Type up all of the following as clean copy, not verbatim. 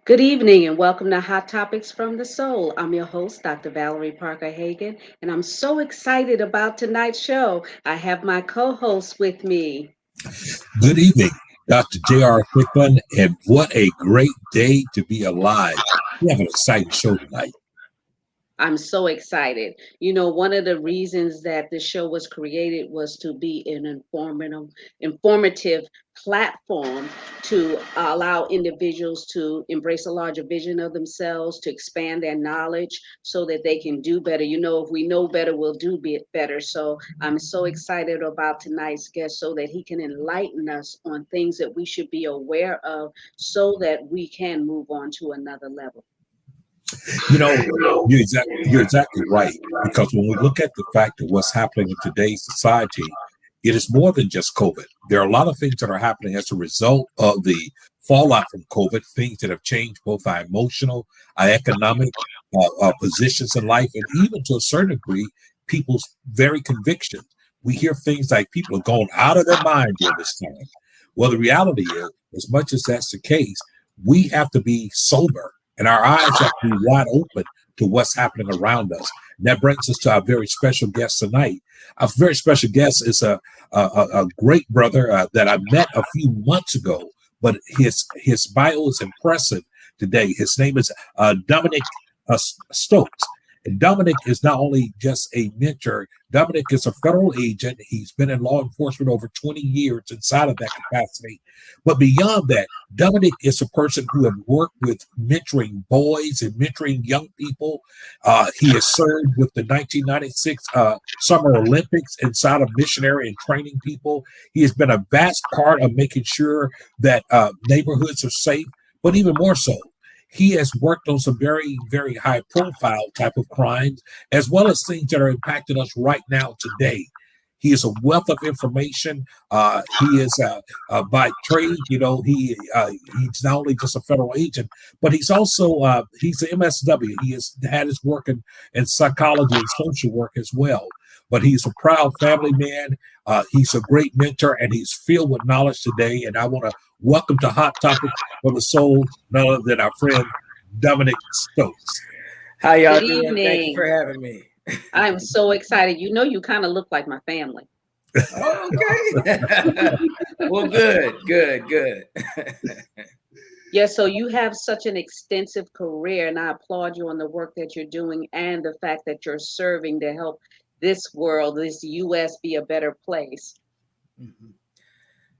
Good evening and welcome to Hot Topics from the Soul. I'm your host, Dr. Valerie Parker Hagan, and I'm so excited about tonight's show. I have my co host with me. Good evening, Dr. J.R. Thicklin, and what a great day to be alive. We have an exciting show tonight. I'm so excited. One of the reasons that the show was created was to be an informative platform to allow individuals to embrace a larger vision of themselves, to expand their knowledge so that they can do better. If we know better, we'll do better. So I'm so excited about tonight's guest so that he can enlighten us on things that we should be aware of so that we can move on to another level. You know, you're exactly right, because when we look at the fact of what's happening in today's society, it is more than just COVID. There are a lot of things that are happening as a result of the fallout from COVID, things that have changed both our emotional, our economic positions in life, and even to a certain degree, people's very convictions. We hear things like people are going out of their mind during this time. Well, the reality is, as much as that's the case, we have to be sober and our eyes have to be wide open to what's happening around us. And that brings us to our very special guest tonight. Our very special guest is a great brother that I met a few months ago, but his bio is impressive today. His name is Dominic Stokes. And Dominic is not only just a mentor, Dominic is a federal agent. He's been in law enforcement over 20 years inside of that capacity. But beyond that, Dominic is a person who have worked with mentoring boys and mentoring young people. He has served with the 1996 Summer Olympics inside of missionary and training people. He has been a vast part of making sure that neighborhoods are safe, but even more so, he has worked on some very, very high profile type of crimes, as well as things that are impacting us right now today. He is a wealth of information. He is by trade, he's not only just a federal agent, but he's also he's an MSW. He has had his work in psychology and social work as well. But he's a proud family man. He's a great mentor, and he's filled with knowledge today. And I want to welcome to Hot Topic for the Soul, none other than our friend Dominic Stokes. How y'all Good doing? evening. Thank you for having me. I'm so excited. You kind of look like my family. Okay. Well, good. Yeah, so you have such an extensive career, and I applaud you on the work that you're doing and the fact that you're serving to help this world, this U.S. be a better place. Mm-hmm.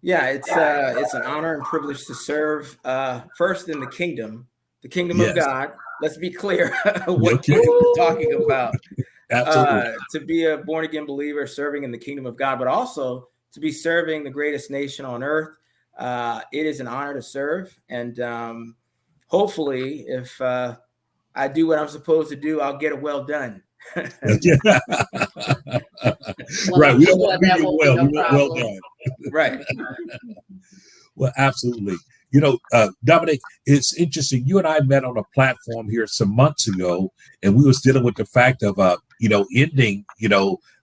Yeah, it's an honor and privilege to serve first in the kingdom Yes. of God. Let's be clear what Okay. kingdom we're talking about. Absolutely. To be a born again believer serving in the kingdom of God, but also to be serving the greatest nation on earth. It is an honor to serve. And hopefully, if I do what I'm supposed to do, I'll get it well done. Well, Right. I'm We don't sure want to that be won't well. be no We want well problem. done. Right. Well, absolutely. Dominic, it's interesting. You and I met on a platform here some months ago, and we was dealing with the fact of,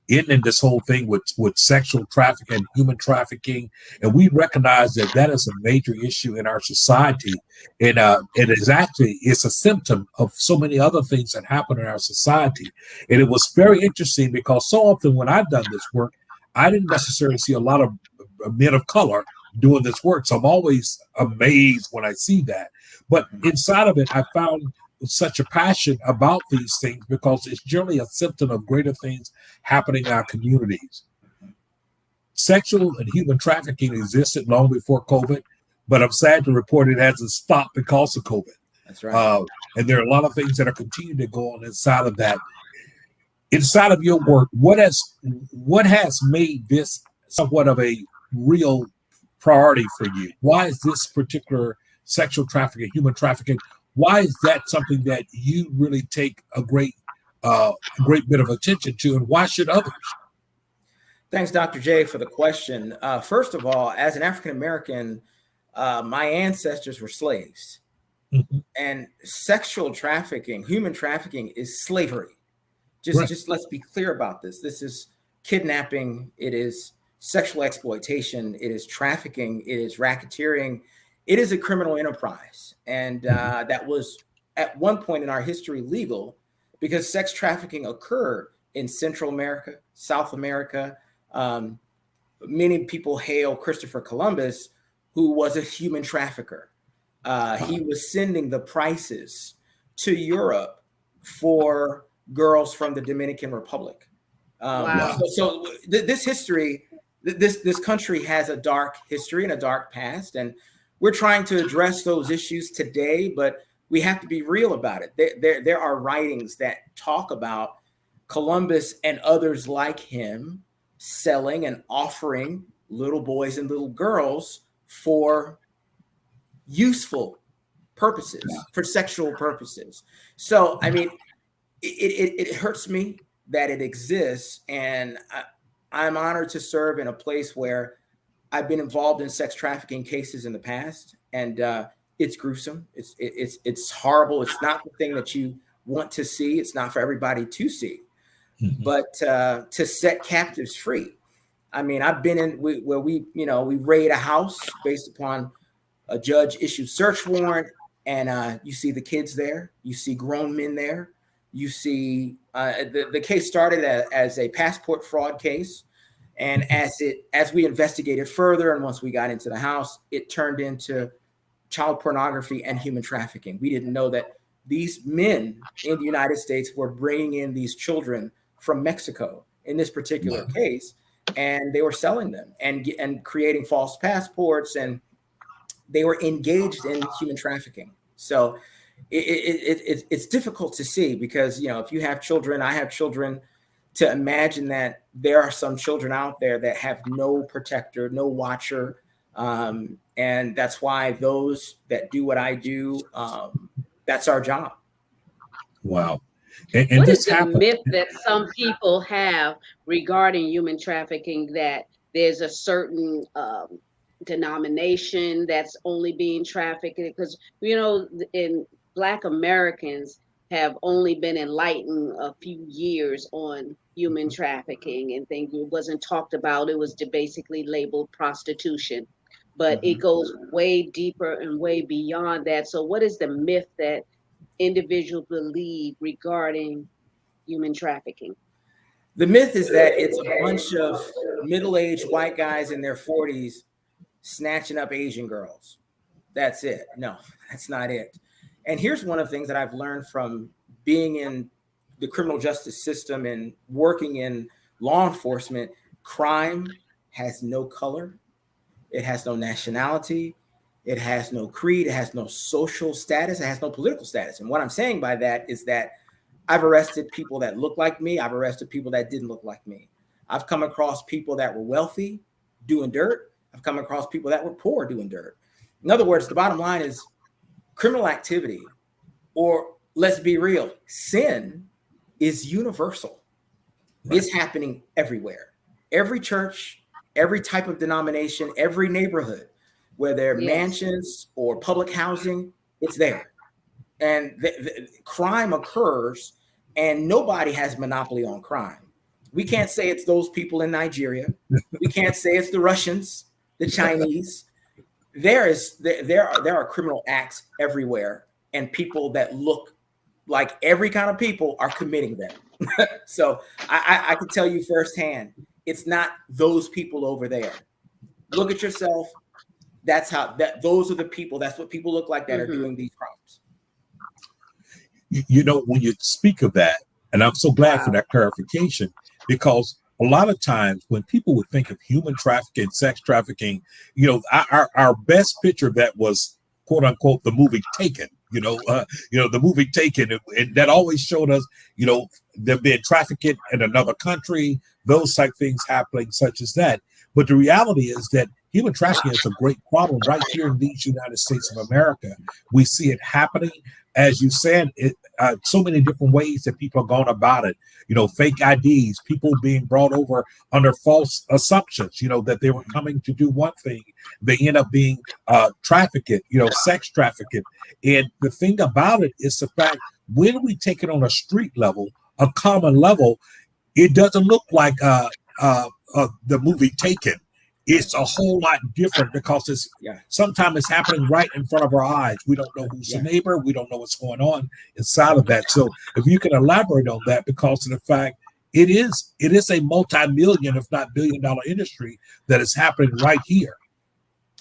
ending this whole thing with sexual trafficking, human trafficking, and we recognize that that is a major issue in our society, and it's a symptom of so many other things that happen in our society. And it was very interesting because so often when I've done this work, I didn't necessarily see a lot of men of color doing this work. So I'm always amazed when I see that. But inside of it, I found such a passion about these things because it's generally a symptom of greater things happening in our communities. Sexual and human trafficking existed long before COVID, but I'm sad to report it hasn't stopped because of COVID. That's right. And there are a lot of things that are continuing to go on inside of that. Inside of your work, what has made this somewhat of a real priority for you? Why is this particular sexual trafficking, human trafficking? Why is that something that you really take a great bit of attention to, and why should others? Thanks, Dr. J, for the question. First of all, as an African American, my ancestors were slaves, and sexual trafficking, human trafficking, is slavery. Just let's be clear about this. This is kidnapping. It is sexual exploitation. It is trafficking. It is racketeering. it is a criminal enterprise. And that was at one point in our history legal, because sex trafficking occurred in Central America, South America. Many people hail Christopher Columbus, who was a human trafficker. He was sending the prices to Europe for girls from the Dominican Republic. Wow. So this history, this country has a dark history and a dark past, and we're trying to address those issues today, but we have to be real about it. There are writings that talk about Columbus and others like him selling and offering little boys and little girls for useful purposes, for sexual purposes. So, I mean, it hurts me that it exists, and I'm honored to serve in a place where I've been involved in sex trafficking cases in the past, and it's gruesome. It's horrible. It's not the thing that you want to see. It's not for everybody to see, but to set captives free. I mean, I've been in where we raid a house based upon a judge issued search warrant, and you see the kids there, you see grown men there, you see the case started as a passport fraud case, and as we investigated further, and once we got into the house, it turned into child pornography and human trafficking. We didn't know that these men in the United States were bringing in these children from Mexico in this particular case, and they were selling them and creating false passports, and they were engaged in human trafficking. So it's difficult to see, because, if you have children, I have children, to imagine that there are some children out there that have no protector, no watcher. And that's why those that do what I do, that's our job. Wow. And what this is the happened. myth that some people have regarding human trafficking, that there's a certain denomination that's only being trafficked? Because, in Black Americans have only been enlightened a few years on human trafficking, and things. It wasn't talked about. It was basically labeled prostitution, but it goes way deeper and way beyond that. So what is the myth that individuals believe regarding human trafficking? The myth is that it's a bunch of middle-aged white guys in their 40s snatching up Asian girls. That's it. No, that's not it. And here's one of the things that I've learned from being in the criminal justice system and working in law enforcement. Crime has no color. It has no nationality. It has no creed. It has no social status. It has no political status. And what I'm saying by that is that I've arrested people that look like me. I've arrested people that didn't look like me. I've come across people that were wealthy doing dirt. I've come across people that were poor doing dirt. In other words, the bottom line is criminal activity, or let's be real, sin is universal. Right. It's happening everywhere. Every church, every type of denomination, every neighborhood, where there are mansions or public housing, it's there. And the crime occurs, and nobody has monopoly on crime. We can't say it's those people in Nigeria. We can't say it's the Russians, the Chinese. There are criminal acts everywhere, and people that look like every kind of people are committing them. So I can tell you firsthand, it's not those people over there. Look at yourself. Those are the people. That's what people look like that are doing these crimes. When you speak of that, and I'm so glad for that clarification, because a lot of times when people would think of human trafficking, sex trafficking, our best picture of that was, quote unquote, the movie Taken. The movie Taken, and that always showed us, them being trafficked in another country, those type things happening, such as that. But the reality is that human trafficking is a great problem right here in these United States of America. We see it happening, as you said, so many different ways that people are going about it. Fake IDs, people being brought over under false assumptions, that they were coming to do one thing. They end up being trafficked, sex trafficked. And the thing about it is the fact, when we take it on a street level, a common level, it doesn't look like the movie Taken. it's a whole lot different because sometimes it's happening right in front of our eyes. We don't know who's the neighbor. We don't know what's going on inside of that. So if you can elaborate on that, because of the fact it is a multi-million, if not billion-dollar industry that is happening right here.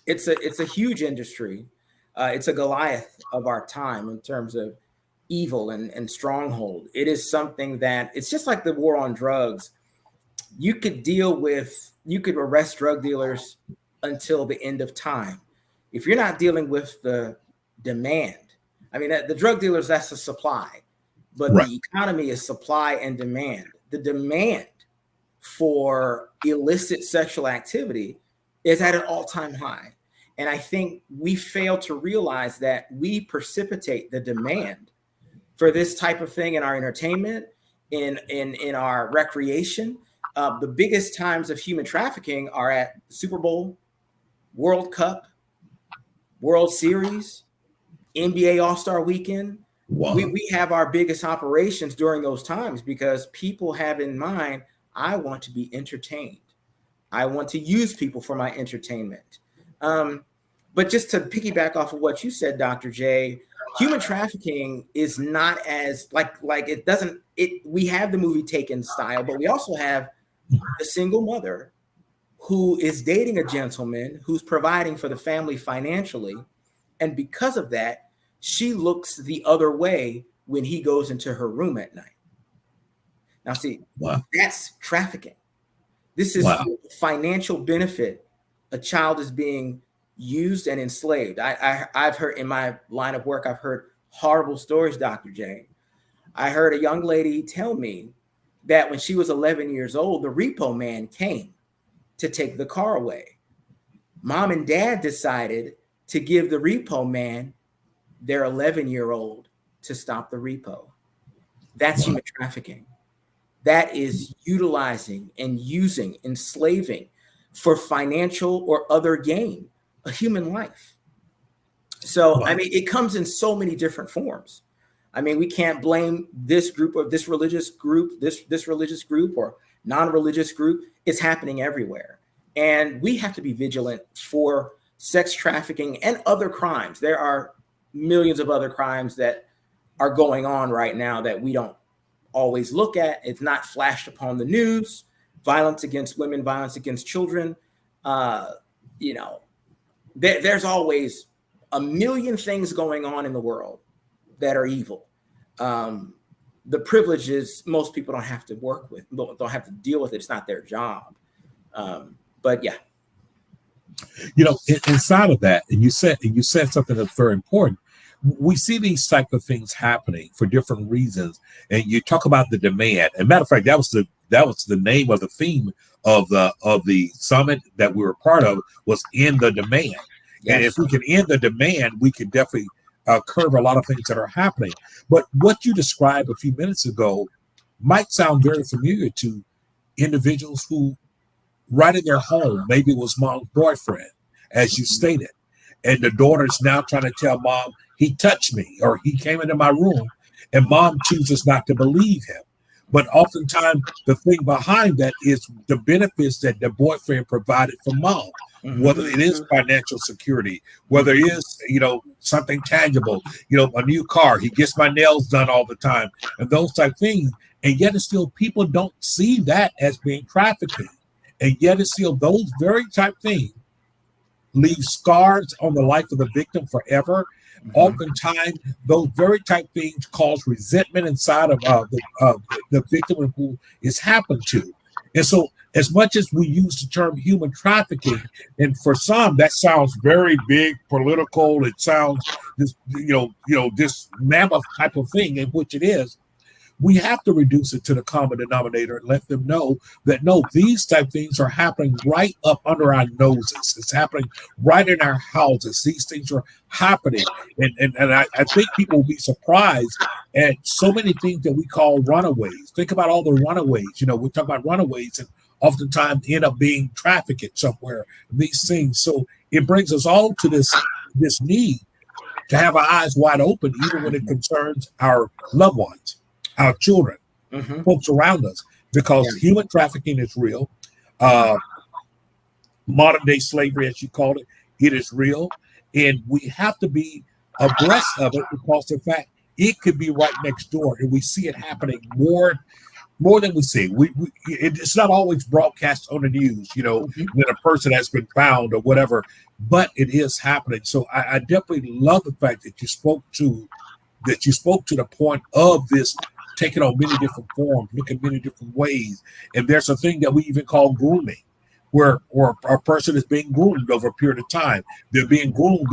It's a huge industry. It's a Goliath of our time in terms of evil and stronghold. It is something that it's just like the war on drugs. You could arrest drug dealers until the end of time. If you're not dealing with the demand, I mean, the drug dealers, that's the supply, but the economy is supply and demand. The demand for illicit sexual activity is at an all-time high. And I think we fail to realize that we precipitate the demand for this type of thing in our entertainment, in our recreation. The biggest times of human trafficking are at Super Bowl, World Cup, World Series, NBA All-Star Weekend. Wow. We have our biggest operations during those times because people have in mind, I want to be entertained. I want to use people for my entertainment. But just to piggyback off of what you said, Dr. J, human trafficking is not as we have the movie Taken style, but we also have a single mother who is dating a gentleman who's providing for the family financially. And because of that, she looks the other way when he goes into her room at night. Now, see, that's trafficking. This is financial benefit. A child is being used and enslaved. I've heard in my line of work, I've heard horrible stories, Dr. J. I heard a young lady tell me that when she was 11 years old, the repo man came to take the car away. Mom and dad decided to give the repo man their 11-year-old to stop the repo. That's human trafficking. That is utilizing and using, enslaving for financial or other gain, a human life. So, I mean, it comes in so many different forms. I mean, we can't blame this group or this religious group, this religious group or non-religious group. It's happening everywhere. And we have to be vigilant for sex trafficking and other crimes. There are millions of other crimes that are going on right now that we don't always look at. It's not flashed upon the news. Violence against women, violence against children. There's always a million things going on in the world that are evil. The privileges most people don't have to work with, don't have to deal with it. It's not their job. But yeah. Inside of that, and you said something that's very important. We see these type of things happening for different reasons, and you talk about the demand. And matter of fact, that was the name of the theme of the summit that we were part of, was in the demand. Yes. And if we can end the demand, we can definitely curb a lot of things that are happening. But what you described a few minutes ago might sound very familiar to individuals who, right in their home, maybe it was mom's boyfriend, as you stated, and the daughter's now trying to tell mom, he touched me or he came into my room, and mom chooses not to believe him. But oftentimes the thing behind that is the benefits that the boyfriend provided for mom, whether it is financial security, whether it is, something tangible, a new car, he gets my nails done all the time, and those type of things. And yet it's still, people don't see that as being trafficking. And yet it's still those very type things leave scars on the life of the victim forever. Oftentimes, those very type things cause resentment inside of the victim who is happened to. And so, as much as we use the term human trafficking, and for some that sounds very big, political, it sounds this mammoth type of thing, in which it is. We have to reduce it to the common denominator and let them know that no, these type of things are happening right up under our noses. It's happening right in our houses. These things are happening. And I think people will be surprised at so many things that we call runaways. Think about all the runaways. We talk about runaways and oftentimes end up being trafficked somewhere, these things. So it brings us all to this need to have our eyes wide open, even when it concerns our loved ones, our children, folks around us, because human trafficking is real. modern day slavery, as you call it. It is real, and we have to be abreast of it because, in fact, it could be right next door, and we see it happening more than we see. It's not always broadcast on the news, Mhm. when a person has been found or whatever, but it is happening. So I definitely love the fact that you spoke to the point of this taking on many different forms, looking many different ways. And there's a thing that we even call grooming, where or a person is being groomed over a period of time. They're being groomed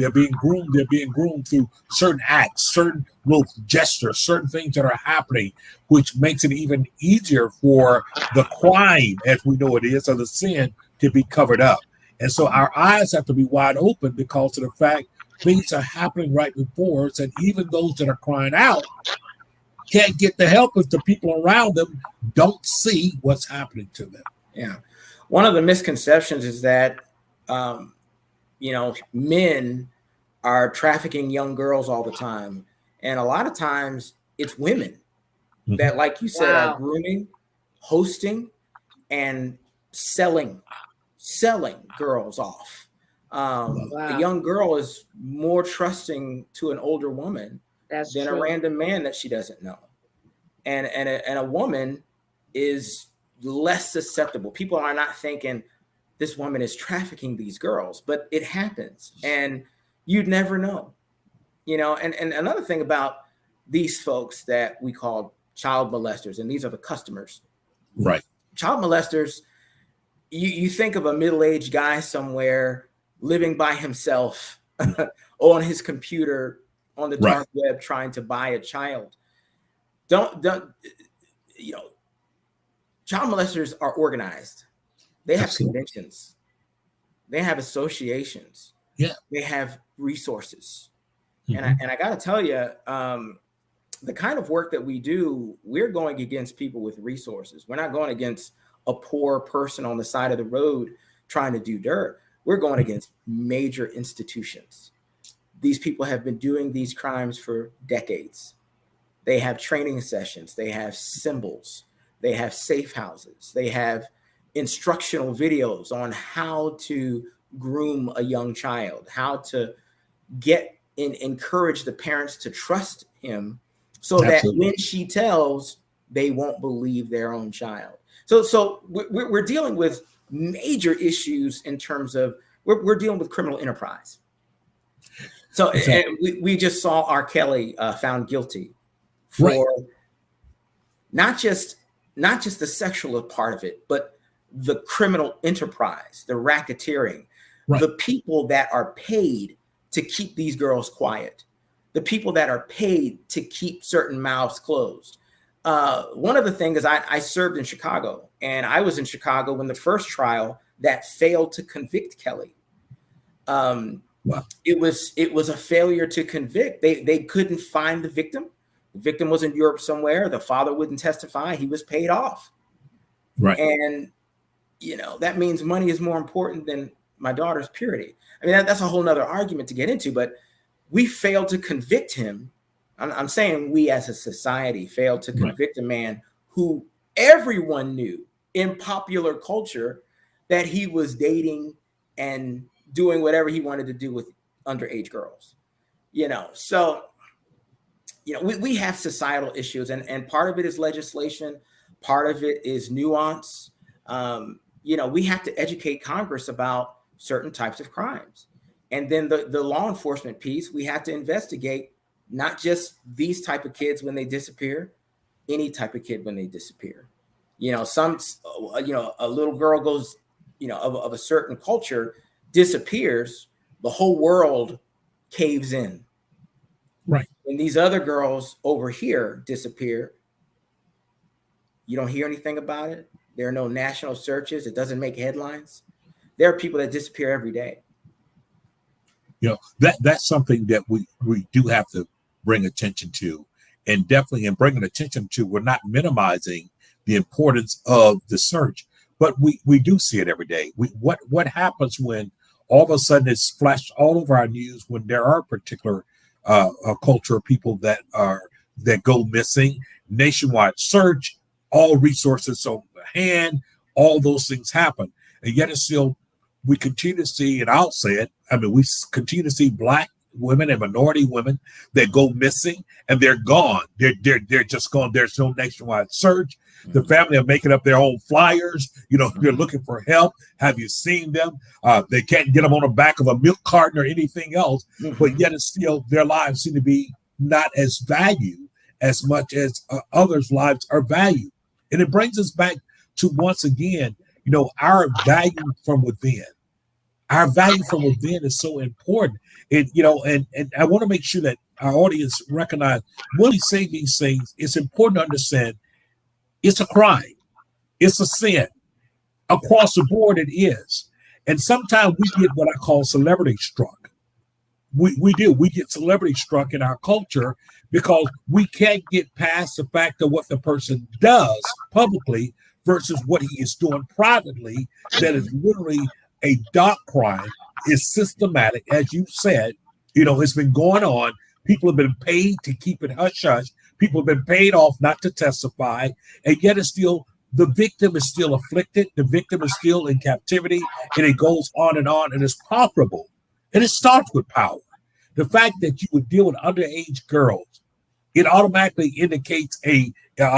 through certain acts, certain little gestures, certain things that are happening, which makes it even easier for the crime, as we know it is, or the sin to be covered up. And so our eyes have to be wide open because of the fact things are happening right before us, and even those that are crying out can't get the help if the people around them don't see what's happening to them. Yeah. One of the misconceptions is that, men are trafficking young girls all the time. And a lot of times it's women that, like you said, are Wow. grooming, hosting, and selling girls off. A Wow. young girl is more trusting to an older woman That's than a true. random man that she doesn't know. And a woman is less susceptible. People are not thinking this woman is trafficking these girls, but it happens, and you'd never know. And another thing about these folks that we call child molesters, and these are the customers. Right. Child molesters, you think of a middle-aged guy somewhere living by himself on his computer on the Right. dark web trying to buy a child. Don't you know Child molesters are organized. They have Absolutely. conventions, they have associations, Yeah. they have resources. And Mhm. I got to tell you, the kind of work that we do, we're going against people with resources. We're not going against a poor person on the side of the road trying to do dirt. We're going against major institutions. These people have been doing these crimes for decades. They have training sessions, they have symbols, they have safe houses, they have instructional videos on how to groom a young child, how to encourage the parents to trust him so that Absolutely. when she tells, they won't believe their own child. So we're dealing with major issues in terms of we're dealing with criminal enterprise. So Exactly. and we just saw R. Kelly found guilty Right. for not just the sexual part of it, but the criminal enterprise, the racketeering, Right. the people that are paid to keep these girls quiet, the people that are paid to keep certain mouths closed. One of the things is I served in Chicago, and I was in Chicago when the first trial that failed to convict Kelly. Wow. It was a failure to convict. They couldn't find the victim. The victim was in Europe somewhere. The father wouldn't testify. He was paid off. Right. And that means money is more important than my daughter's purity. I mean, that's a whole nother argument to get into, but we failed to convict him. I'm saying we as a society failed to convict a man who everyone knew in popular culture that he was dating and doing whatever he wanted to do with underage girls. So we have societal issues, and part of it is legislation, part of it is nuance. We have to educate Congress about certain types of crimes. And then the law enforcement piece, we have to investigate not just these type of kids when they disappear, any type of kid when they disappear. A little girl goes, of a certain culture disappears, the whole world caves in. Right. When these other girls over here disappear, you don't hear anything about it. There are no national searches. It doesn't make headlines. There are people that disappear every day. That's something that we do have to bring attention to, and definitely in bringing attention to, we're not minimizing the importance of the search, but we do see it every day. What happens when all of a sudden it's flashed all over our news when there are particular a culture of people that go missing, nationwide search, all resources on hand, all those things happen, and yet it's still we continue to see, and I'll say it, I mean, we continue to see Black women and minority women that go missing, and they're gone. They're just gone. There's no nationwide search. The family are making up their own flyers. You know, they're looking for help. Have you seen them? They can't get them on the back of a milk carton or anything else, but yet it's still, their lives seem to be not as valued as much as others' lives are valued. And it brings us back to, once again, you know, our value from within. Our value from within is so important. And, you know, and I want to make sure that our audience recognize when we say these things, it's important to understand it's a crime. It's a sin. Across the board, it is. And sometimes we get what I call celebrity struck. We do. We get celebrity struck in our culture because we can't get past the fact of what the person does publicly versus what he is doing privately. That is literally a dark crime. Is systematic, as you said. You know, it's been going on. People have been paid to keep it hush hush. People have been paid off not to testify, and yet it's still, the victim is still afflicted. The victim is still in captivity, and it goes on, and it's profitable. And it starts with power. The fact that you would deal with underage girls, it automatically indicates a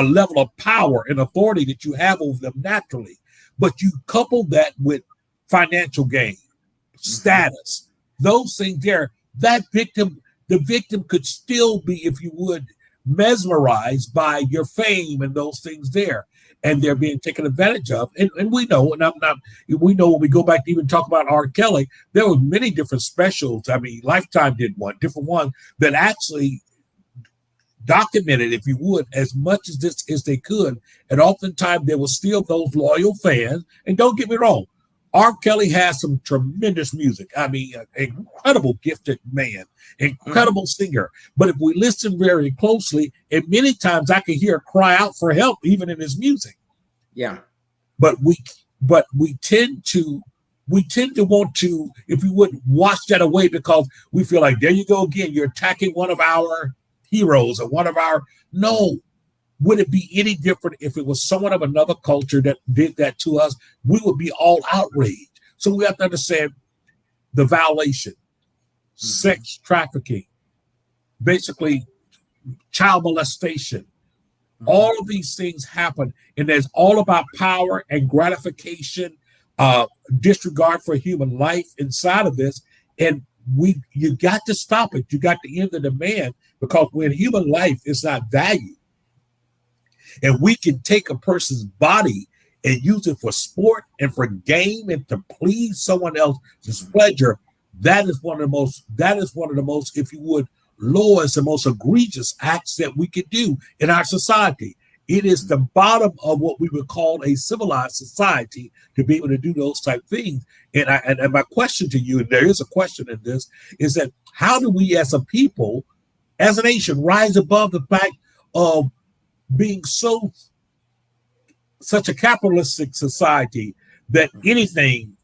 level of power and authority that you have over them naturally. But you couple that with financial gain, status, those things there, that victim, the victim could still be, if you would, mesmerized by your fame and those things there. And they're being taken advantage of. And we know, we know when we go back to even talk about R. Kelly, there were many different specials. I mean, Lifetime did one, different one that actually documented, if you would, as much as this as they could. And oftentimes there were still those loyal fans. And don't get me wrong, R. Kelly has some tremendous music. I mean, an incredible gifted man, incredible singer. But if we listen very closely, and many times I can hear a cry out for help, even in his music. Yeah. But we tend to want to, if you would, wash that away because we feel like, there you go again, you're attacking one of our heroes or one of our, no. Would it be any different if it was someone of another culture that did that to us? We would be all outraged. So we have to understand the violation, sex trafficking, basically child molestation. All of these things happen, and it's all about power and gratification, disregard for human life inside of this. And you got to stop it. You got to end the demand, because when human life is not valued, and we can take a person's body and use it for sport and for game and to please someone else's pleasure, that is one of the most, if you would, lowest and most egregious acts that we could do in our society. It is the bottom of what we would call a civilized society to be able to do those type things. And my question to you, and there is a question in this, is that how do we as a people, as a nation, rise above the fact of being such a capitalistic society that anything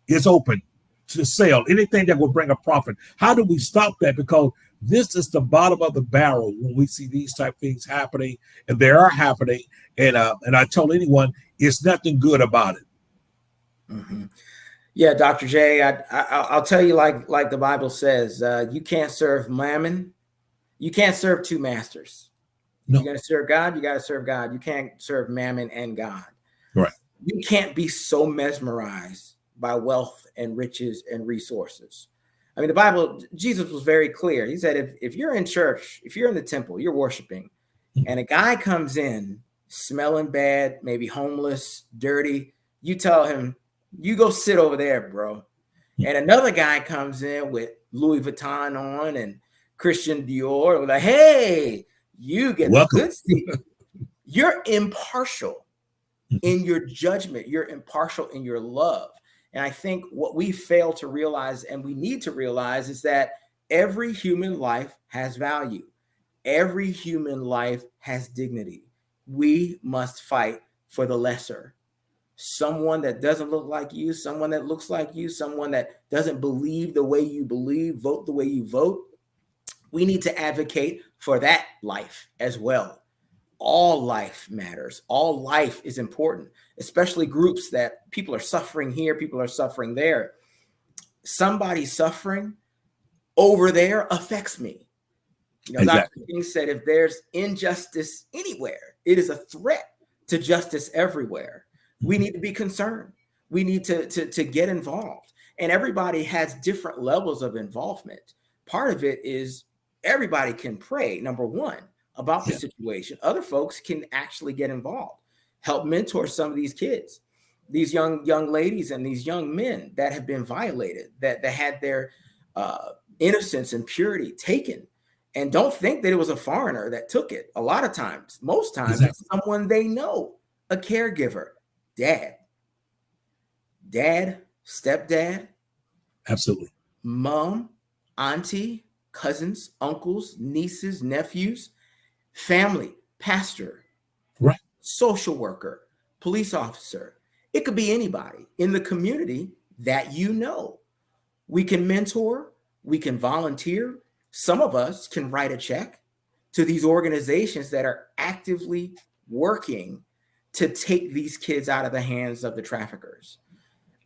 is open to sale, anything that will bring a profit? How do we stop that? Because this is the bottom of the barrel when we see these type things happening, and they are happening. And I tell anyone, it's nothing good about it. Mm-hmm. Yeah, Dr. J, I'll tell you, like the Bible says, you can't serve mammon. You can't serve two masters. No. You're going to serve God, you got to serve God. You can't serve mammon and God. Right. You can't be so mesmerized by wealth and riches and resources. I mean, the Bible, Jesus was very clear. He said, if you're in church, if you're in the temple, you're worshiping, and a guy comes in smelling bad, maybe homeless, dirty, you tell him, you go sit over there, bro. And another guy comes in with Louis Vuitton on and Christian Dior, and like, hey, you get the good seat. You're impartial in your judgment. You're impartial in your love. And I think what we fail to realize, and we need to realize, is that every human life has value. Every human life has dignity. We must fight for the lesser. Someone that doesn't look like you, someone that looks like you, someone that doesn't believe the way you believe, vote the way you vote. We need to advocate for that life as well. all life matters. All life is important, especially groups that people are suffering here, people are suffering there. Somebody suffering over there affects me. Exactly. Dr. King said, if there's injustice anywhere, it is a threat to justice everywhere. We need to be concerned. We need to get involved. And everybody has different levels of involvement. Part of it is everybody can pray, number one, about the situation. Other folks can actually get involved, help mentor some of these kids, these young ladies and these young men that have been violated, that had their innocence and purity taken. And don't think that it was a foreigner that took it. A lot of times, most times, it's someone they know, a caregiver, dad, stepdad, absolutely, mom, auntie, cousins, uncles, nieces, nephews, family, pastor, right, social worker, police officer. It could be anybody in the community that you know. We can mentor, we can volunteer. Some of us can write a check to these organizations that are actively working to take these kids out of the hands of the traffickers.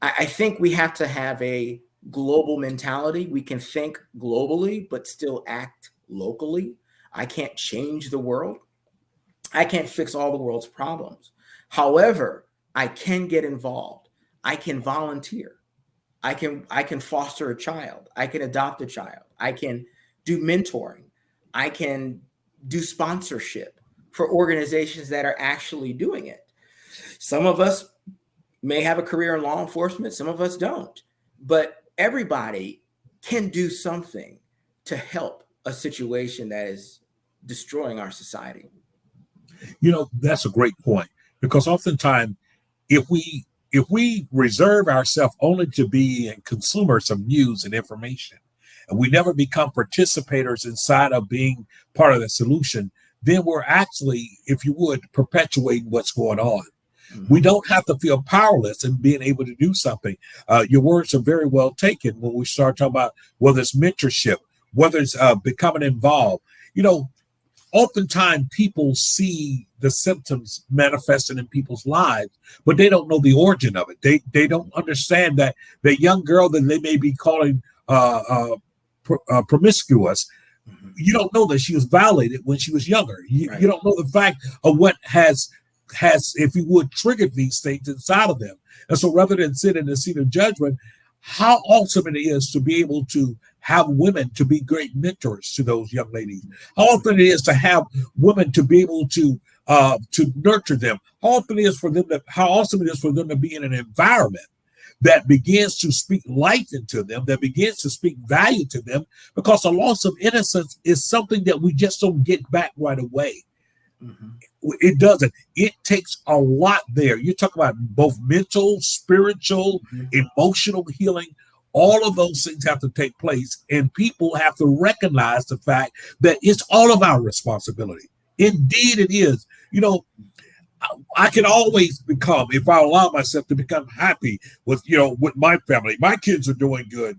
I think we have to have a global mentality. We can think globally, but still act locally. I can't change the world. I can't fix all the world's problems. However, I can get involved. I can volunteer. I can foster a child. I can adopt a child. I can do mentoring. I can do sponsorship for organizations that are actually doing it. Some of us may have a career in law enforcement. Some of us don't. But everybody can do something to help a situation that is destroying our society. That's a great point, because oftentimes if we reserve ourselves only to be consumers of news and information, and we never become participators inside of being part of the solution, then we're actually, if you would, perpetuating what's going on. Mm-hmm. We don't have to feel powerless in being able to do something. Your words are very well taken when we start talking about whether it's mentorship, whether it's becoming involved. Oftentimes people see the symptoms manifesting in people's lives, but they don't know the origin of it. They don't understand that the young girl that they may be calling promiscuous, you don't know that she was violated when she was younger. You don't know the fact of what has, if you would, triggered these things inside of them. And so rather than sit in the seat of judgment, how awesome it is to be able to have women to be great mentors to those young ladies. How often it is to have women to be able to nurture them. How awesome it is for them to be in an environment that begins to speak life into them, that begins to speak value to them, because the loss of innocence is something that we just don't get back right away. Mm-hmm. It doesn't. It takes a lot there. You talk about both mental, spiritual, emotional healing. All of those things have to take place, and people have to recognize the fact that it's all of our responsibility. Indeed, it is. I can always become, if I allow myself to become happy with my family. My kids are doing good.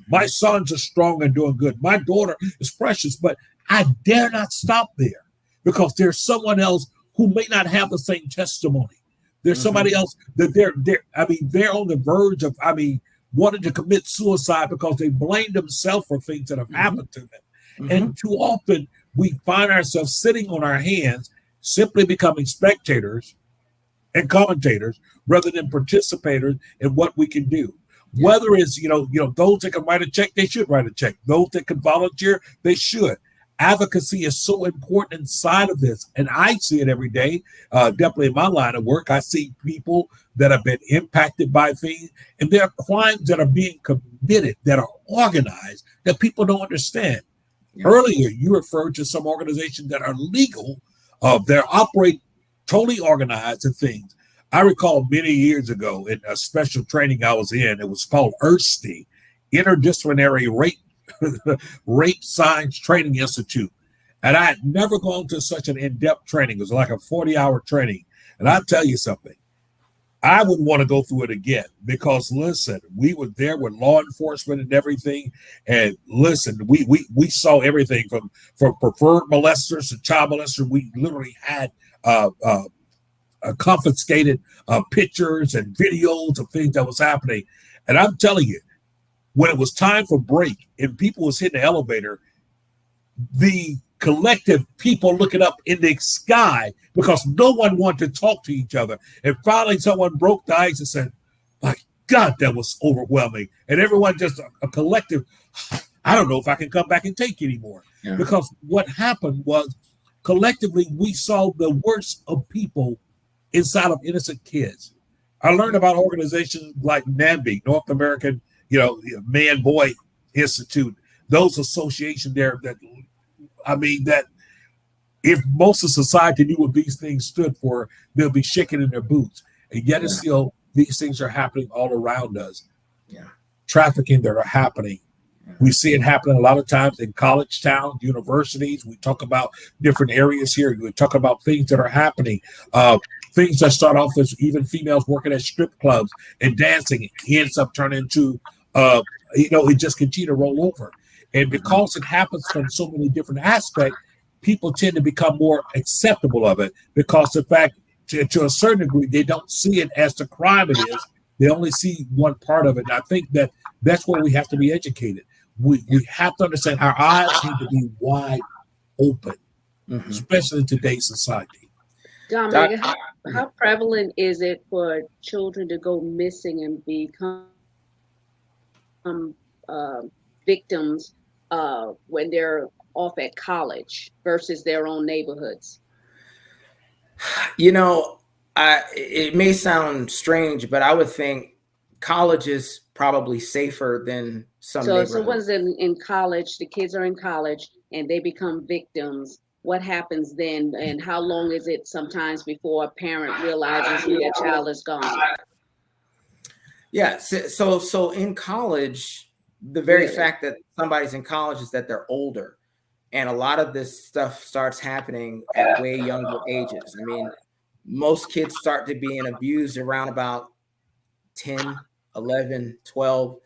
My sons are strong and doing good. My daughter is precious, but I dare not stop there, because there's someone else who may not have the same testimony. There's somebody else that they're on the verge of, wanting to commit suicide because they blame themselves for things that have happened to them. And too often we find ourselves sitting on our hands, simply becoming spectators and commentators rather than participators in what we can do. Whether it's, those that can write a check, they should write a check. Those that can volunteer, they should. Advocacy is so important inside of this. And I see it every day. Definitely in my line of work, I see people that have been impacted by things, and there are crimes that are being committed that are organized that people don't understand. Yeah. Earlier, you referred to some organizations that are legal. They operate totally organized and things. I recall many years ago in a special training I was in, it was called IRSTI, Interdisciplinary Rape Science Training Institute. And I had never gone to such an in-depth training. It was like a 40-hour training. And I'll tell you something. I would want to go through it again because listen, we were there with law enforcement and everything, and listen, we saw everything from preferred molesters to child molesters. We literally had confiscated pictures and videos of things that was happening, and I'm telling you, when it was time for break and people was hitting the elevator, the collective people looking up in the sky because no one wanted to talk to each other. And finally, someone broke the ice and said, my God, that was overwhelming. And everyone just a collective, I don't know if I can come back and take anymore. Yeah. Because what happened was collectively, we saw the worst of people inside of innocent kids. I learned about organizations like NAMBI, North American, Man Boy Institute, those associations there that, I mean, that if most of society knew what these things stood for, they'll be shaking in their boots. And yet it's still, these things are happening all around us. Yeah. Trafficking that are happening. We see it happening a lot of times in college towns, universities. We talk about different areas here. We talk about things that are happening. Things that start off as even females working at strip clubs and dancing. It ends up turning into, it just continue to roll over. And because it happens from so many different aspects, people tend to become more acceptable of it because, in fact, to a certain degree, they don't see it as the crime it is. They only see one part of it. And I think that's where we have to be educated. We have to understand our eyes need to be wide open, especially in today's society. Dominic, how prevalent is it for children to go missing and become victims when they're off at college versus their own neighborhoods? It may sound strange, but I would think college is probably safer than some neighborhoods. So once in college, the kids are in college and they become victims. What happens then, and how long is it sometimes before a parent realizes their child is gone? Yeah, so in college, the very fact that somebody's in college is that they're older. And a lot of this stuff starts happening at way younger ages. I mean, most kids start to being abused around about 10, 11, 12.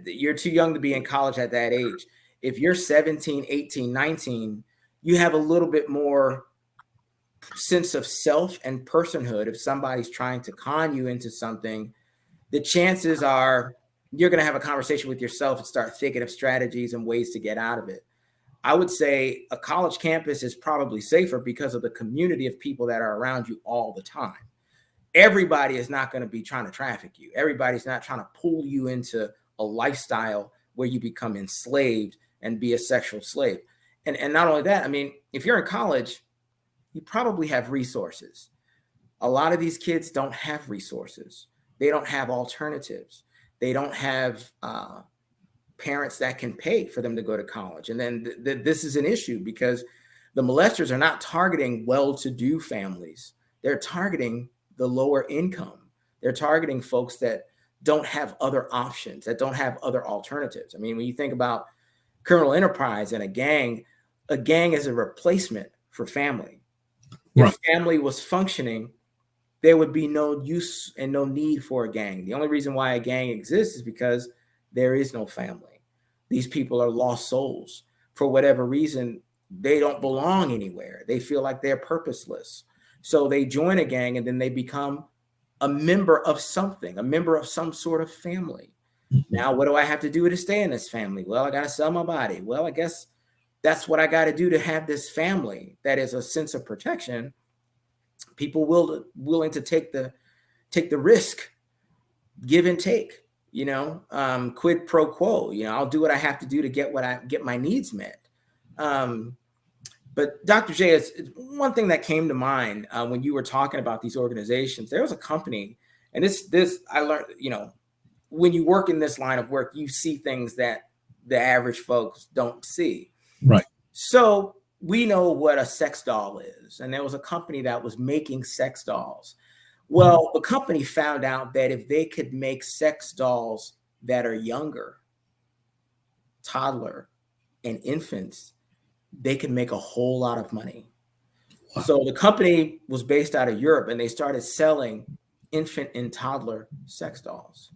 You're too young to be in college at that age. If you're 17, 18, 19, you have a little bit more sense of self and personhood. If somebody's trying to con you into something, the chances are you're going to have a conversation with yourself and start thinking of strategies and ways to get out of it. I would say a college campus is probably safer because of the community of people that are around you all the time. Everybody is not going to be trying to traffic you. Everybody's not trying to pull you into a lifestyle where you become enslaved and be a sexual slave. And not only that, I mean, if you're in college, you probably have resources. A lot of these kids don't have resources. They don't have alternatives. They don't have parents that can pay for them to go to college. And then this is an issue because the molesters are not targeting well-to-do families. They're targeting the lower income. They're targeting folks that don't have other options, that don't have other alternatives. I mean, when you think about criminal enterprise and a gang is a replacement for family. Right. If family was functioning, there would be no use and no need for a gang. The only reason why a gang exists is because there is no family. These people are lost souls. For whatever reason, they don't belong anywhere. They feel like they're purposeless. So they join a gang and then they become a member of something, a member of some sort of family. Now, what do I have to do to stay in this family? Well, I got to sell my body. Well, I guess that's what I got to do to have this family that is a sense of protection. People willing to take the risk, give and take, quid pro quo. I'll do what I have to do to get my needs met. But Dr. J, it's one thing that came to mind when you were talking about these organizations. There was a company, and this I learned, when you work in this line of work, you see things that the average folks don't see. Right. So we know what a sex doll is. And there was a company that was making sex dolls. Well, the company found out that if they could make sex dolls that are younger, toddler, and infants, they could make a whole lot of money. Wow. So the company was based out of Europe, and they started selling infant and toddler sex dolls.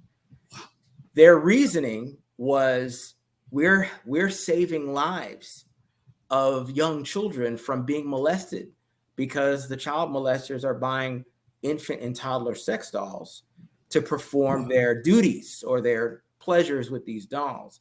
Their reasoning was we're saving lives of young children from being molested because the child molesters are buying infant and toddler sex dolls to perform their duties or their pleasures with these dolls.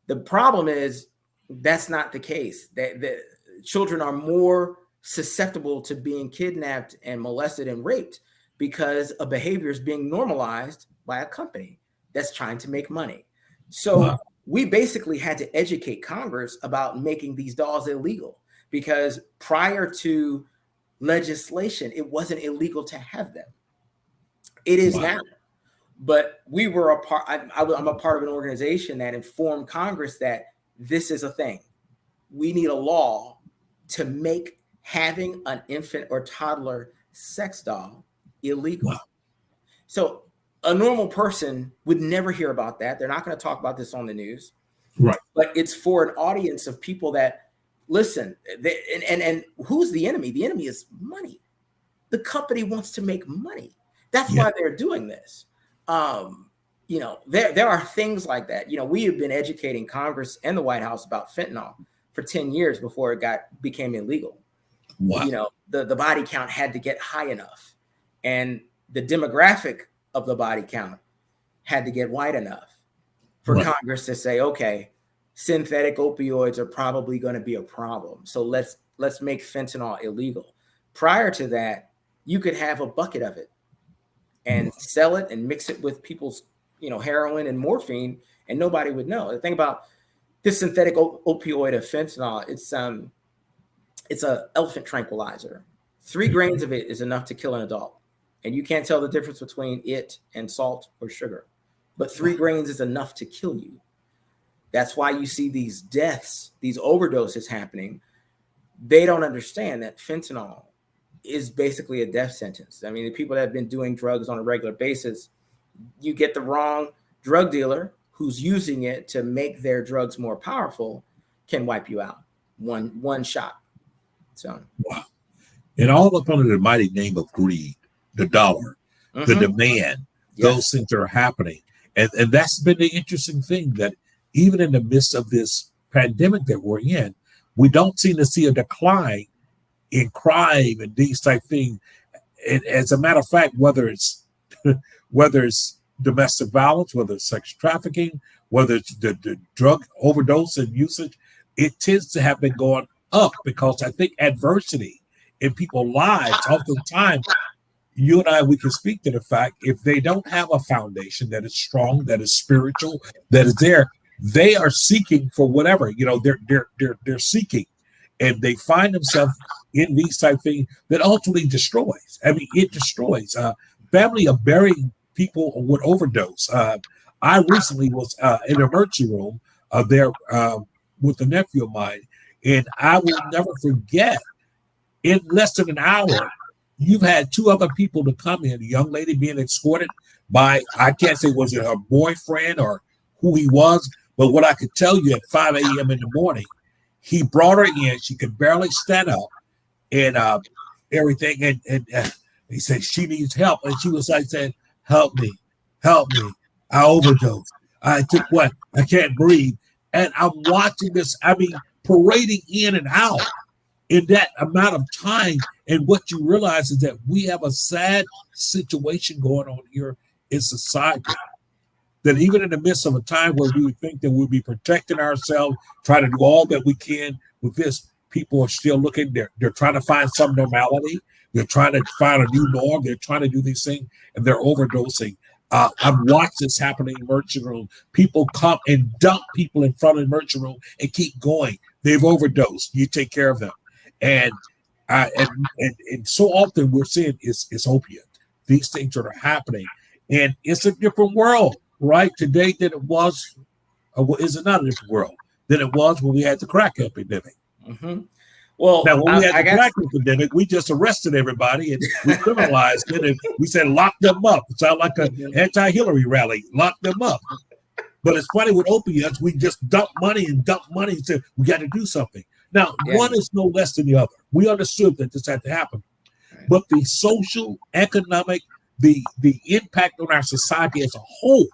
The problem is that's not the case. The children are more susceptible to being kidnapped and molested and raped because a behavior is being normalized by a company that's trying to make money. So we basically had to educate Congress about making these dolls illegal, because prior to legislation, it wasn't illegal to have them. It is now. But we were a part, I'm a part of an organization that informed Congress that this is a thing. We need a law to make having an infant or toddler sex doll illegal. So a normal person would never hear about that. They're not going to talk about this on the news. Right. But it's for an audience of people that listen. And who's the enemy? The enemy is money. The company wants to make money. That's why they're doing this. You know, there are things like that. You know, we have been educating Congress and the White House about fentanyl for 10 years before it became illegal. You know, the body count had to get high enough, and the demographic of the body count had to get wide enough for Congress to say, okay, synthetic opioids are probably going to be a problem, so let's make fentanyl illegal. Prior to that, you could have a bucket of it and sell it and mix it with people's, you know, heroin and morphine, and nobody would know. The thing about this synthetic opioid of fentanyl, it's a elephant tranquilizer. 3 grains of it is enough to kill an adult, and you can't tell the difference between it and salt or sugar. But 3 grains is enough to kill you. That's why you see these deaths, these overdoses happening. They don't understand that fentanyl is basically a death sentence. I mean, the people that have been doing drugs on a regular basis, you get the wrong drug dealer who's using it to make their drugs more powerful, can wipe you out. One shot. So and all up under the mighty name of greed, the dollar, the demand, those things are happening. And that's been the interesting thing, that even in the midst of this pandemic that we're in, we don't seem to see a decline in crime and these type things. And as a matter of fact, whether it's domestic violence, whether it's sex trafficking, whether it's the drug overdose and usage, it tends to have been going up, because I think adversity in people's lives, oftentimes, you and I, we can speak to the fact, if they don't have a foundation that is strong, that is spiritual, that is there, they are seeking for whatever, you know, they're seeking, and they find themselves in these type of things that ultimately destroys. I mean, it destroys. Family of burying people with overdose. I recently was in an emergency room there with a nephew of mine, and I will never forget, in less than an hour, you've had 2 other people to come in, a young lady being escorted by, I can't say was it her boyfriend or who he was, but what I could tell you, at 5 a.m. in the morning, he brought her in. She could barely stand up and everything. And he said she needs help. And she was like saying, help me. I overdosed. I took what? I can't breathe. And I'm watching this, I mean, parading in and out in that amount of time. And what you realize is that we have a sad situation going on here in society, that even in the midst of a time where we would think that we'll be protecting ourselves, trying to do all that we can with this, people are still looking, they're trying to find some normality. They're trying to find a new norm. They're trying to do these things, and they're overdosing. I've watched this happen in the emergency room. People come and dump people in front of the emergency room and keep going. They've overdosed. You take care of them. And so often we're seeing it's opiate. These things are happening. And it's a different world, right, today than it was, is it not a different world than it was when we had the crack epidemic? Well, now, when we had the crack epidemic, we just arrested everybody and we criminalized it, and we said, lock them up. It sounded like an anti-Hillary rally. Lock them up. But it's funny with opiates, we just dump money and said, we got to do something. Now, one is no less than the other. We understood that this had to happen. But the social, economic the impact on our society as a whole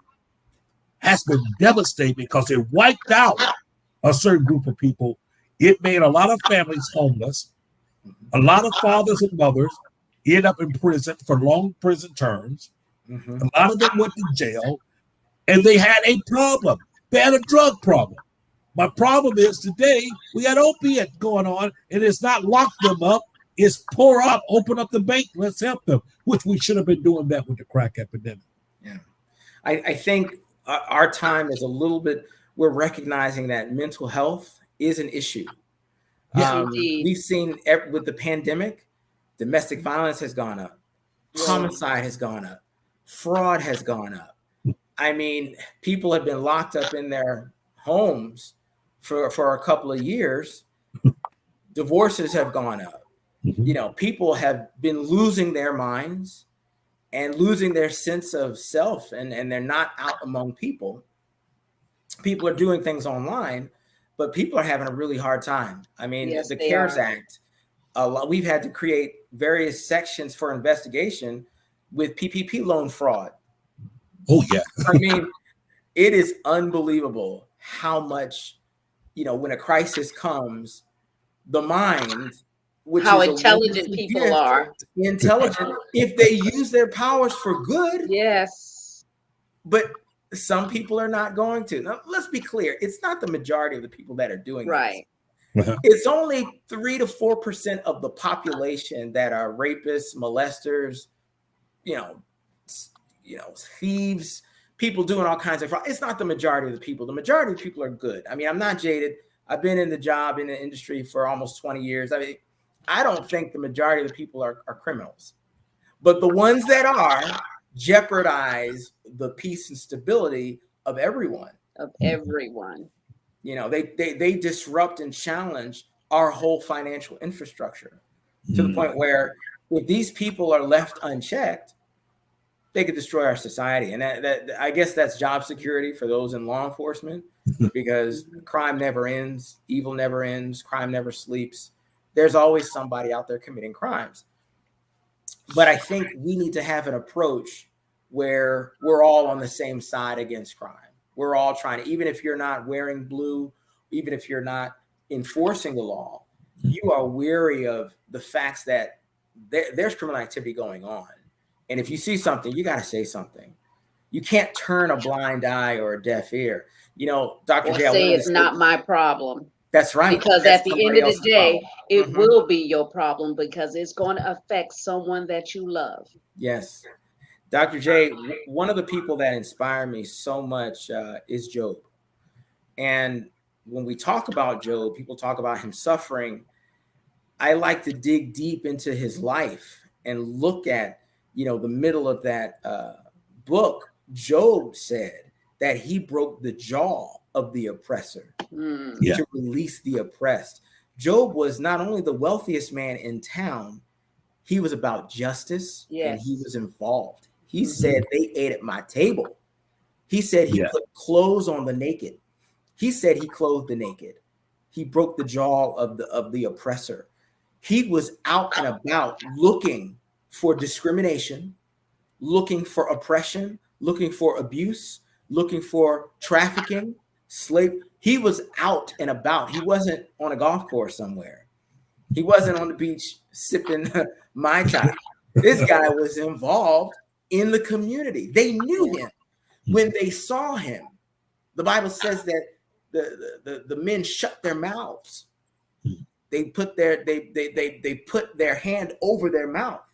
has been devastating because it wiped out a certain group of people. It made a lot of families homeless. A lot of fathers and mothers end up in prison for long prison terms. Mm-hmm. A lot of them went to jail, and they had a problem. They had a drug problem. My problem is today we got opiate going on, and it's not lock them up. It's pour out, open up the bank, let's help them, which we should have been doing that with the crack epidemic. Yeah, I think our time is a little bit. We're recognizing that mental health is an issue. Yeah. We've seen with the pandemic, domestic violence has gone up, homicide has gone up, fraud has gone up. I mean, people have been locked up in their homes for a couple of years. Divorces have gone up. Mm-hmm. People have been losing their minds and losing their sense of self, and they're not out among people. People are doing things online, but people are having a really hard time. I mean, yes, the CARES Act, we've had to create various sections for investigation with PPP loan fraud. Oh, yeah. I mean, it is unbelievable how much, when a crisis comes, the mind, which how is intelligent people are. Intelligent, if they use their powers for good. Yes. But some people are not going to. Now, let's be clear. It's not the majority of the people that are doing right. this. It's only 3 to 4% of the population that are rapists, molesters, thieves, people doing all kinds of fraud. It's not the majority of the people. The majority of the people are good. I mean, I'm not jaded. I've been in the industry for almost 20 years. I mean, I don't think the majority of the people are criminals. But the ones that are jeopardize the peace and stability of everyone. They disrupt and challenge our whole financial infrastructure to the point where if these people are left unchecked, they could destroy our society. And that I guess that's job security for those in law enforcement, because crime never ends, evil never ends, crime never sleeps. There's always somebody out there committing crimes. But I think we need to have an approach where we're all on the same side against crime. We're all trying to, even if you're not wearing blue, even if you're not enforcing the law, you are weary of the facts that there's criminal activity going on. And if you see something, you got to say something. You can't turn a blind eye or a deaf ear. Dr. J, say it's not my problem. That's right. Because that's at the end of the day, it mm-hmm. will be your problem because it's going to affect someone that you love. Yes. Dr. J, one of the people that inspire me so much is Job. And when we talk about Job, people talk about him suffering. I like to dig deep into his life and look at, the middle of that book. Job said that he broke the jaw of the oppressor to release the oppressed. Job was not only the wealthiest man in town, he was about justice and he was involved. He said they ate at my table. He said he put clothes on the naked. He said he clothed the naked. He broke the jaw of the oppressor. He was out and about looking for discrimination, looking for oppression, looking for abuse, looking for trafficking, slave. He was out and about. He wasn't on a golf course somewhere. He wasn't on the beach sipping Mai Tai. This guy was involved in the community. They knew him when they saw him. The Bible says that the men shut their mouths. They put their hand over their mouth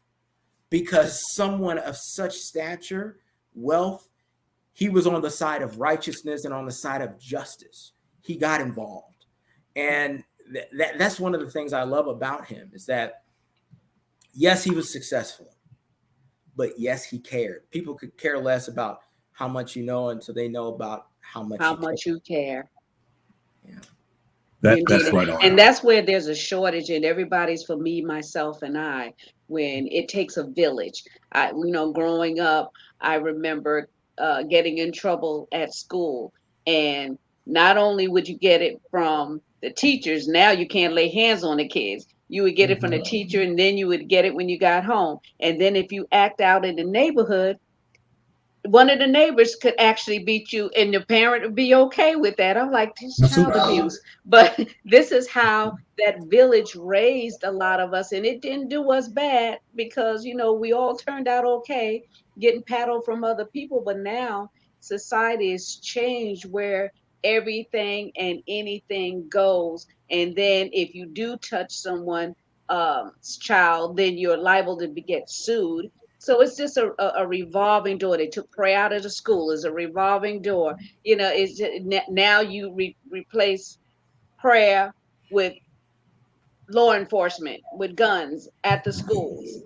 because someone of such stature, wealth, he was on the side of righteousness and on the side of justice. He got involved. And that's one of the things I love about him is that, yes, he was successful, but yes, he cared. People could care less about how much you know until they know about how much you care. Yeah. That's right on. And that's where there's a shortage, and everybody's for me, myself, and I, when it takes a village. Growing up, I remember getting in trouble at school, and not only would you get it from the teachers, now you can't lay hands on the kids. You would get it from the teacher, and then you would get it when you got home. And then if you act out in the neighborhood, one of the neighbors could actually beat you, and the parent would be okay with that. I'm like, this child Absolutely. abuse. But this is how that village raised a lot of us, and it didn't do us bad because, we all turned out okay, getting paddled from other people. But now society has changed where everything and anything goes. And then if you do touch someone's child, then you're liable to get sued. So it's just a revolving door. They took prayer out of the school. It's a revolving door. It's just, now you replace prayer with law enforcement, with guns at the schools.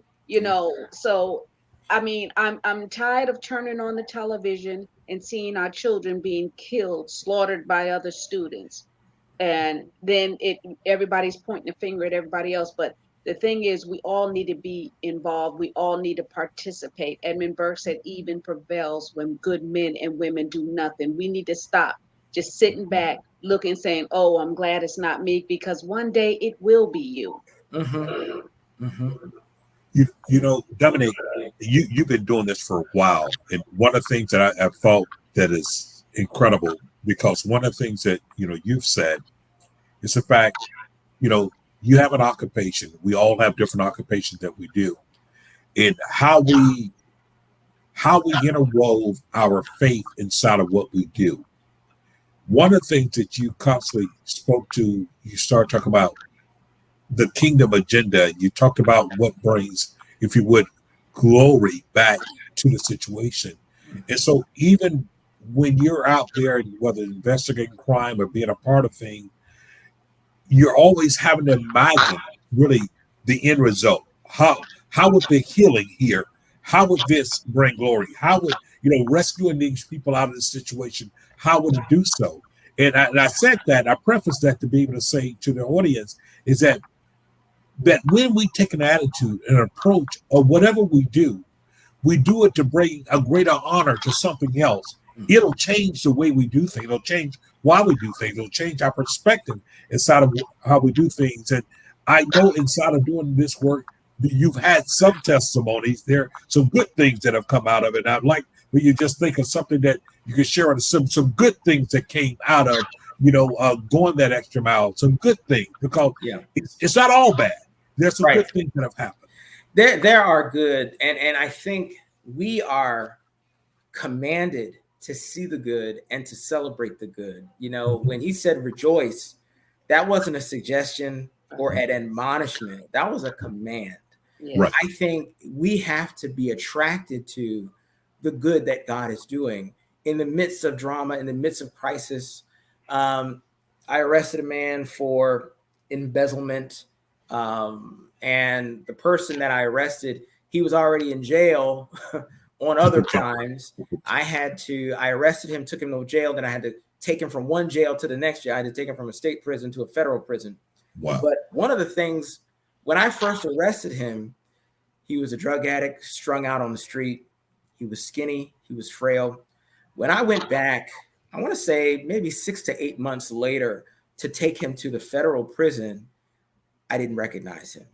So I mean, I'm tired of turning on the television and seeing our children being killed, slaughtered by other students, and then everybody's pointing a finger at everybody else. But the thing is, we all need to be involved. We all need to participate. Edmund Burke said even prevails when good men and women do nothing. We need to stop just sitting back looking, saying, oh, I'm glad it's not me, because one day it will be you. Mm-hmm. Mm-hmm. Dominic, you've been doing this for a while, and one of the things that I felt that is incredible, because one of the things that you've said is the fact, you know, you have an occupation. We all have different occupations that we do, and how we interwove our faith inside of what we do. One of the things that you constantly spoke to, you start talking about the kingdom agenda. You talked about what brings, if you would, glory back to the situation. And so even when you're out there, whether investigating crime or being a part of things, you're always having to imagine really the end result. How would the healing here? How would this bring glory? How would rescuing these people out of this situation? How would it do so? And I said that, I prefaced that to be able to say to the audience is that when we take an attitude, an approach, or whatever we do it to bring a greater honor to something else. It'll change the way we do things. It'll change why we do things. It'll change our perspective inside of how we do things. And I know inside of doing this work, you've had some testimonies. There are some good things that have come out of it. And I'd like for you just think of something that you can share on some good things that came out of going that extra mile. Some good things, because it's not all bad. There's some good things that have happened. There are good, and I think we are commanded to see the good and to celebrate the good. When he said rejoice, that wasn't a suggestion or an admonishment. That was a command. Yeah. I think we have to be attracted to the good that God is doing in the midst of drama, in the midst of crisis. I arrested a man for embezzlement. And the person that I arrested, he was already in jail on other crimes. I arrested him, took him to jail. Then I had to take him from one jail to the next jail. I had to take him from a state prison to a federal prison. Wow. But one of the things, when I first arrested him, he was a drug addict, strung out on the street. He was skinny. He was frail. When I went back, I want to say maybe 6 to 8 months later to take him to the federal prison, I didn't recognize him.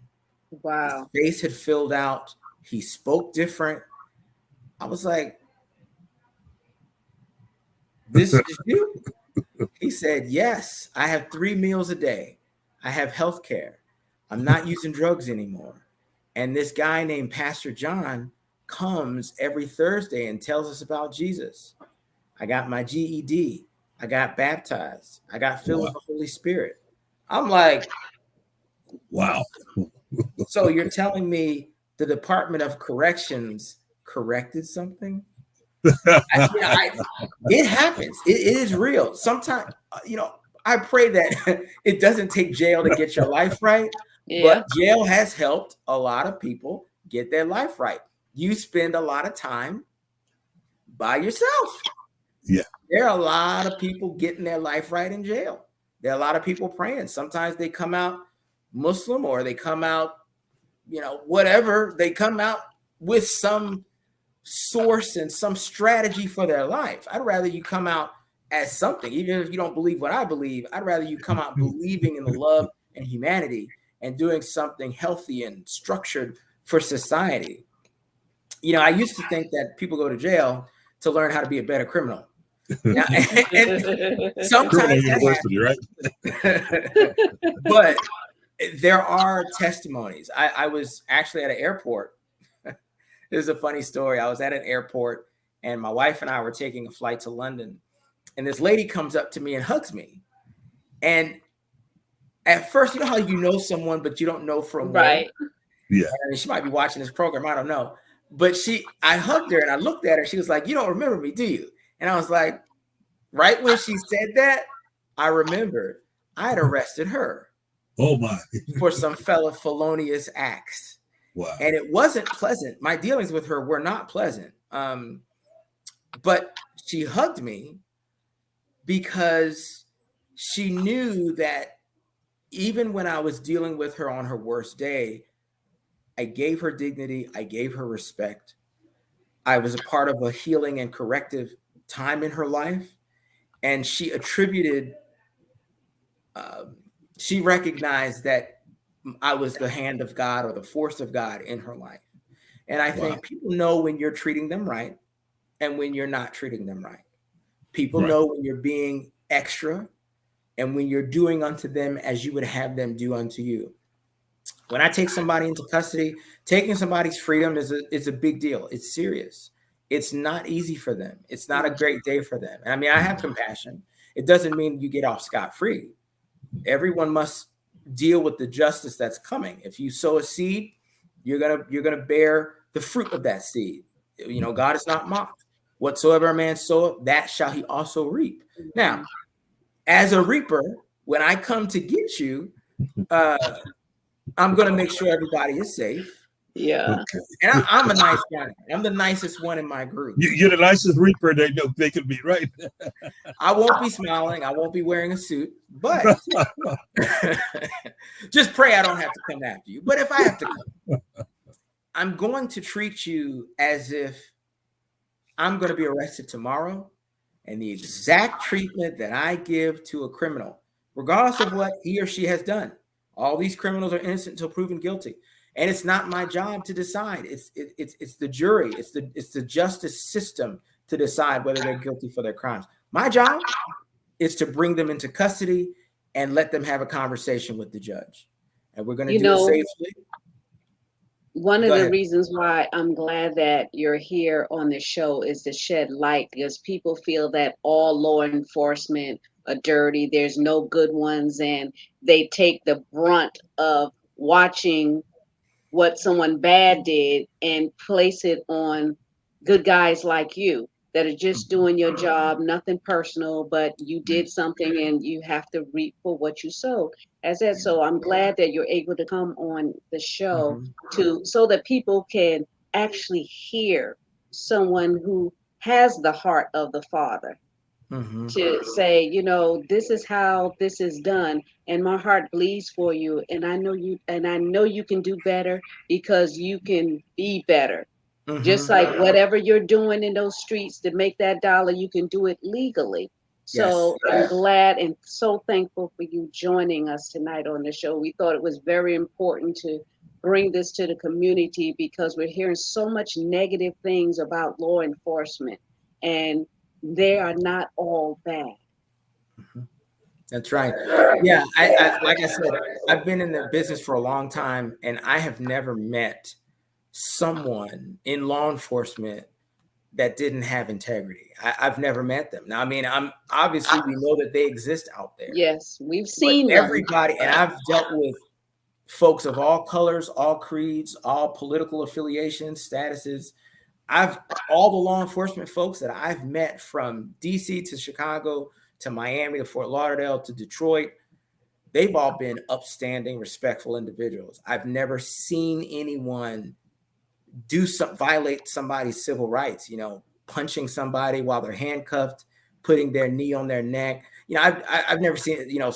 Wow. His face had filled out. He spoke different. I was like, this is you? He said, yes, I have 3 meals a day. I have health care. I'm not using drugs anymore. And this guy named Pastor John comes every Thursday and tells us about Jesus. I got my GED. I got baptized. I got filled with the Holy Spirit. I'm like, wow. So you're telling me the Department of Corrections corrected something? It happens. It is real. Sometimes, I pray that it doesn't take jail to get your life right. Yeah. But jail has helped a lot of people get their life right. You spend a lot of time by yourself. Yeah. There are a lot of people getting their life right in jail. There are a lot of people praying. Sometimes they come out Muslim, or they come out, whatever. They come out with some source and some strategy for their life. I'd rather you come out as something, even if you don't believe what I believe. I'd rather you come out believing in the love and humanity and doing something healthy and structured for society. You know, I used to think that people go to jail to learn how to be a better criminal. Now, and sometimes that happens. But there are testimonies. I was actually at an airport. This is a funny story. I was at an airport and my wife and I were taking a flight to London. And this lady comes up to me and hugs me. And at first, you know how you know someone, but you don't know from right. where? Yeah. And she might be watching this program. I don't know. But I hugged her and I looked at her. She was like, "You don't remember me, do you?" And I was like, right when she said that, I remembered I had arrested her. Oh my. For some felonious acts. Wow. And it wasn't pleasant. My dealings with her were not pleasant. But she hugged me because she knew that even when I was dealing with her on her worst day, I gave her dignity. I gave her respect. I was a part of a healing and corrective time in her life. And she attributed, she recognized that I was the hand of God or the force of God in her life. And I think people know when you're treating them right and when you're not treating them right. People know when you're being extra and when you're doing unto them as you would have them do unto you. When I take somebody into custody, taking somebody's freedom is a big deal. It's serious. It's not easy for them. It's not a great day for them. And I mean, I have compassion. It doesn't mean you get off scot-free. Everyone must deal with the justice that's coming. If you sow a seed, you're gonna bear the fruit of that seed. You know, God is not mocked. Whatsoever a man soweth, that shall he also reap. Now, as a reaper, when I come to get you, I'm gonna make sure everybody is safe. Yeah. Okay. And I'm a nice guy. I'm the nicest one in my group. You're the nicest reaper they know they could be, right? I won't be smiling. I won't be wearing a suit, but just pray I don't have to come after you. But if I have to come, I'm going to treat you as if I'm going to be arrested tomorrow, and the exact treatment that I give to a criminal, regardless of what he or she has done. All these criminals are innocent until proven guilty. And it's not my job to decide. It's the jury. It's the justice system to decide whether they're guilty for their crimes. My job is to bring them into custody and let them have a conversation with the judge. And we're going to do it safely. One of the reasons why I'm glad that you're here on the show is to shed light, because people feel that all law enforcement are dirty. There's no good ones, and they take the brunt of watching what someone bad did and place it on good guys like you that are just doing your job, nothing personal, but you did something and you have to reap for what you sowed. As that, so I'm glad that you're able to come on the show so that people can actually hear someone who has the heart of the Father. To say, you know, this is how this is done, and my heart bleeds for you, and I know you can do better because you can be better. Just like whatever you're doing in those streets to make that dollar, you can do it legally. So I'm glad and so thankful for you joining us tonight on the show. We thought it was very important to bring this to the community because we're hearing so much negative things about law enforcement, and they are not all bad. That's right. Yeah, I like I said, I've been in the business for a long time, and I have never met someone in law enforcement that didn't have integrity. I've never met them. Now, I mean, obviously we know that they exist out there. Yes, we've seen everybody, and I've dealt with folks of all colors, all creeds, all political affiliations, statuses. All the law enforcement folks that I've met from DC to Chicago to Miami to Fort Lauderdale to Detroit, they've all been upstanding, respectful individuals. I've never seen anyone violate somebody's civil rights, you know, punching somebody while they're handcuffed, putting their knee on their neck. You know, I've never seen, you know,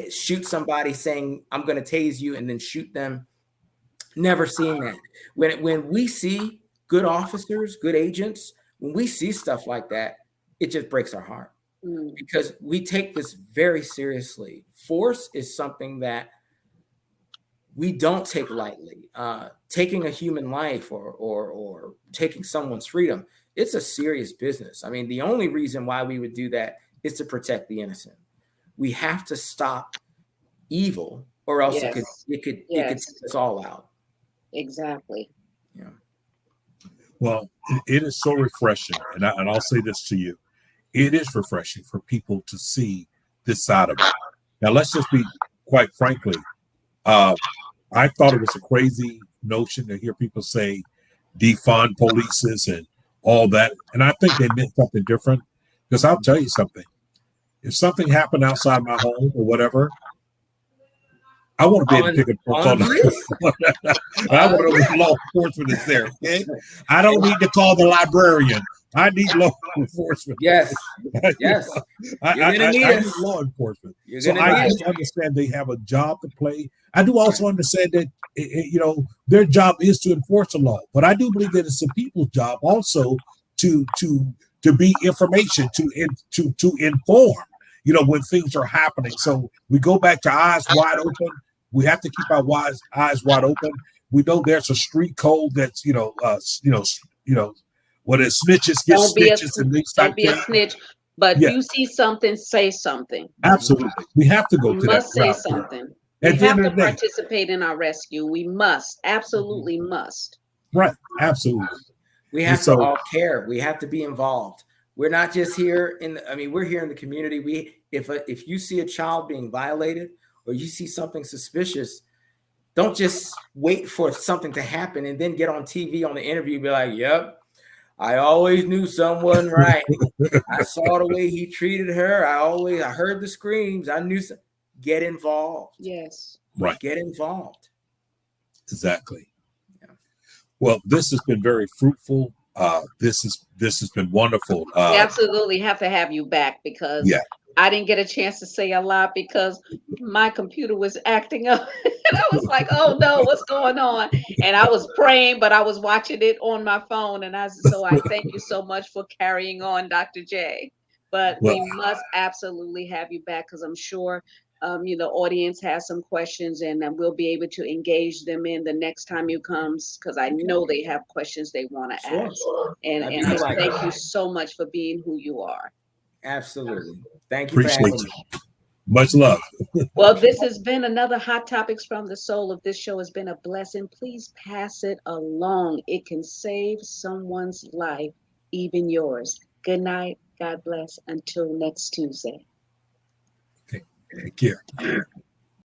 shoot somebody saying, "I'm going to tase you," and then shoot them. Never seen that. When we see good officers, good agents, when we see stuff like that, it just breaks our heart because we take this very seriously. Force is something that we don't take lightly. Taking a human life or taking someone's freedom, it's a serious business. I mean, the only reason why we would do that is to protect the innocent. We have to stop evil, or else it could take us all out. Exactly. Yeah. Well, it is so refreshing, and I'll say this to you: it is refreshing for people to see this side of it. Now, let's just be quite frankly. I thought it was a crazy notion to hear people say defund polices and all that, and I think they meant something different. Because I'll tell you something: if something happened outside my home or whatever, I want to be able to pick up the phone. I want to know what law enforcement is there. Okay, I don't need to call the librarian. I need law enforcement. Yes, yes. I need law enforcement. So I just understand they have a job to play. I do also understand that their job is to enforce the law, but I do believe that it's the people's job also to be information, to inform. When things are happening. So we go back to eyes wide open. We have to keep our eyes wide open. We know there's a street code that's what is snitches get stitches and these type Don't be a snitch. But you see something, say something. Absolutely, we have to go we to must that. Say something. We have to participate in our rescue. We must, absolutely must. Right, absolutely. We have to all care. We have to be involved. We're not just here we're here in the community. If you see a child being violated or you see something suspicious, don't just wait for something to happen and then get on TV on the interview and be like, yep, I always knew someone right. I saw the way he treated her. I heard the screams. I knew. Get involved. Yes. Right. Get involved. Exactly. Yeah. Well, this has been very fruitful. This has been wonderful. We absolutely have to have you back because I didn't get a chance to say a lot because my computer was acting up. And I was like, oh no, what's going on? And I was praying, but I was watching it on my phone. And so I thank you so much for carrying on, Dr. J. But we must absolutely have you back because I'm sure the audience has some questions and we'll be able to engage them in the next time you comes because I know they have questions they want to ask. And I thank you so much for being who you are. Absolutely. Thank you for having me. Much love. Well, this has been another Hot Topics from the Soul. If this show has been a blessing, please pass it along. It can save someone's life, even yours. Good night. God bless. Until next Tuesday. Okay. Take care.